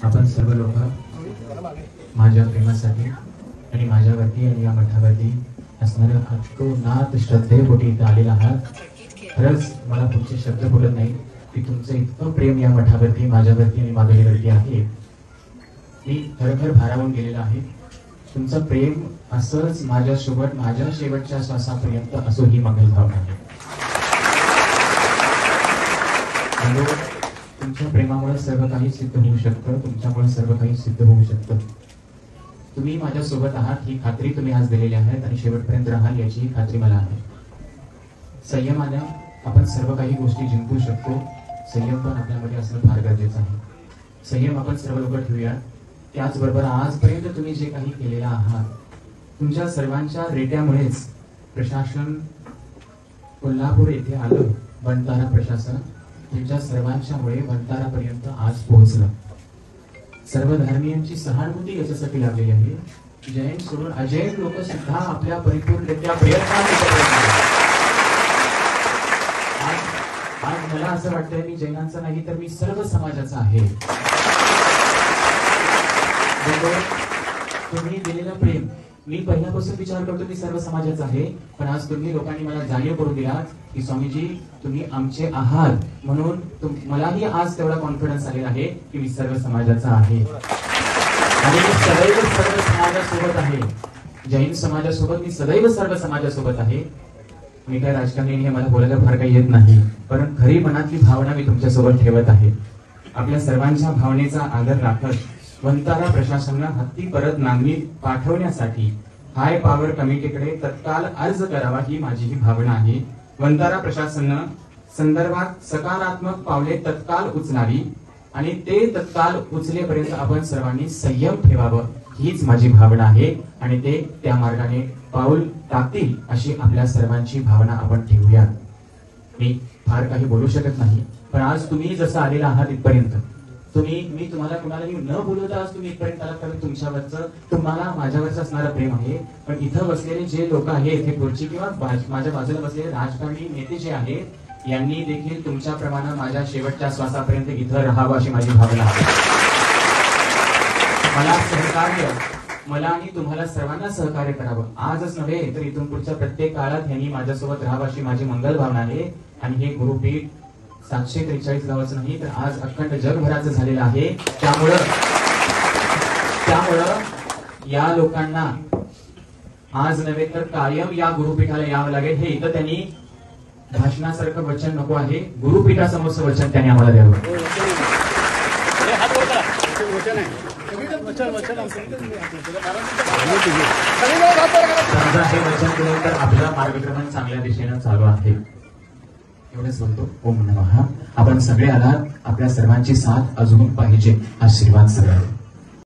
आपण सर्व लोक माझ्या प्रेमासाठी आणि माझ्यावरती आणि या मठावरती असणाऱ्या अतोनात श्रद्धेपोटी इथे आलेला आहात। खरंच मला तुमचे शब्द बोलत नाही की तुमचं इतकं प्रेम या मठावरती माझ्यावरती आणि माधुरीवरती आहे। मी खरोखर भारावून गेलेला आहे। तुमचं प्रेम असंच माझ्यासोबत माझ्या शेवटच्या श्वासापर्यंत असो ही मंगल भावना आहे। तुमच्या प्रेमामुळे सर्व काही सिद्ध होऊ शकतं, तुमच्यामुळे सर्व काही सिद्ध होऊ शकतं। तुम्ही माझ्या सोबत आहात ही खात्री तुम्ही आज दिलेली आहे आणि शेवटपर्यंत राहाल याची खात्री मला आहे। संयमाने आपण सर्व काही गोष्टी जिंकू शकतो। संयम पण आपल्यामध्ये असणं फार गरजेचं आहे। संयम आपण सर्व लोक ठेवूया। त्याचबरोबर आजपर्यंत तुम्ही जे काही केलेलं आहात तुमच्या सर्वांच्या रेट्यामुळेच प्रशासन कोल्हापूर येथे आलं। वंतारा प्रशासन तुमच्या सर्वांच्यामुळे वंतारापर्यंत आज पोहोचलं। सर्व धर्मीयांची सहानुभूती याच्यासाठी लागलेली आहे। जैन सोडून अजैन लोक सुद्धा आपल्या परिपूर्णरित्या आज मला असं वाटतंय मी जैनांचा नाही तर मी सर्व समाजाचा आहे। तुम्ही दिलेलं प्रेम मी पहिल्यापासून विचार करतो मी सर्व समाजाचा आहे, पण आज तुम्ही लोकांनी मला जाणीव करून दिला की स्वामीजी तुम्ही आमचे आहात, म्हणून मलाही आज तेवढा कॉन्फिडन्स आलेला आहे की मी सर्व समाजाचा आहे आणि मी सदैव सर्व समाजासोबत आहे। जैन समाजासोबत मी सदैव सर्व समाजासोबत आहे। मी काय राजकारणी हे मला बोलायला फार काही येत नाही, पण खरी मनातली भावना मी तुमच्यासोबत ठेवत आहे। आपल्या सर्वांच्या भावनेचा आदर राखत वंतारा प्रशासनाला हत्ती परत नागरी पाठवण्यासाठी हाय पॉवर कमिटीकडे तत्काळ अर्ज करावा ही माझी भावना आहे। वंतारा प्रशासनानं संदर्भात सकारात्मक पावले तत्काळ उचलावी आणि ते तत्काळ उचलेपर्यंत आपण सर्वांनी संयम ठेवावं हीच माझी भावना आहे आणि ते त्या मार्गाने पाऊल टाकतील अशी आपल्या सर्वांची भावना आपण ठेवूया। मी फार काही बोलू शकत नाही, पण आज तुम्ही जसं आलेला आहात इथपर्यंत मी तुम्हाला कुणालाही न बोलवता आज तुम्ही इथपर्यंत आलात कारण तुमच्यावरचं तुम्हाला माझ्यावरचं असणारं प्रेम आहे। पण इथं बसलेले जे लोक आहेत इथे पुढची किंवा माझ्या बाजूला बसलेले राजकारणी नेते जे आहेत यांनी देखील तुमच्याप्रमाणे माझ्या शेवटच्या श्वासापर्यंत इथं राहावं अशी माझी भावना आहे। मला सहकार्य मला आणि तुम्हाला सर्वांना सहकार्य करावं आजच नव्हे तर इथून पुढच्या प्रत्येक काळात यांनी माझ्यासोबत राहावं अशी माझी मंगल भावना आहे। आणि हे गुरुपीठ 743 गावाचं नाही तर आज अखंड जगभराचं झालेलं आहे। त्यामुळं या लोकांना आज नव्हे तर कायम या गुरुपीठाला यावं लागेल। हे इथं त्यांनी भाषणासारखं वचन नको आहे, गुरुपीठासमोरचं वचन त्यांनी आम्हाला द्यावं। समजा हे वचन दिलं तर आपलं मार्गक्रमण चांगल्या दिशेनं चालू आहे एवढंच म्हणतो। ओम नमः। आपण सगळे आलात, आपल्या सर्वांची साथ अजून पाहिजे, आशीर्वाद सगळ्यांना।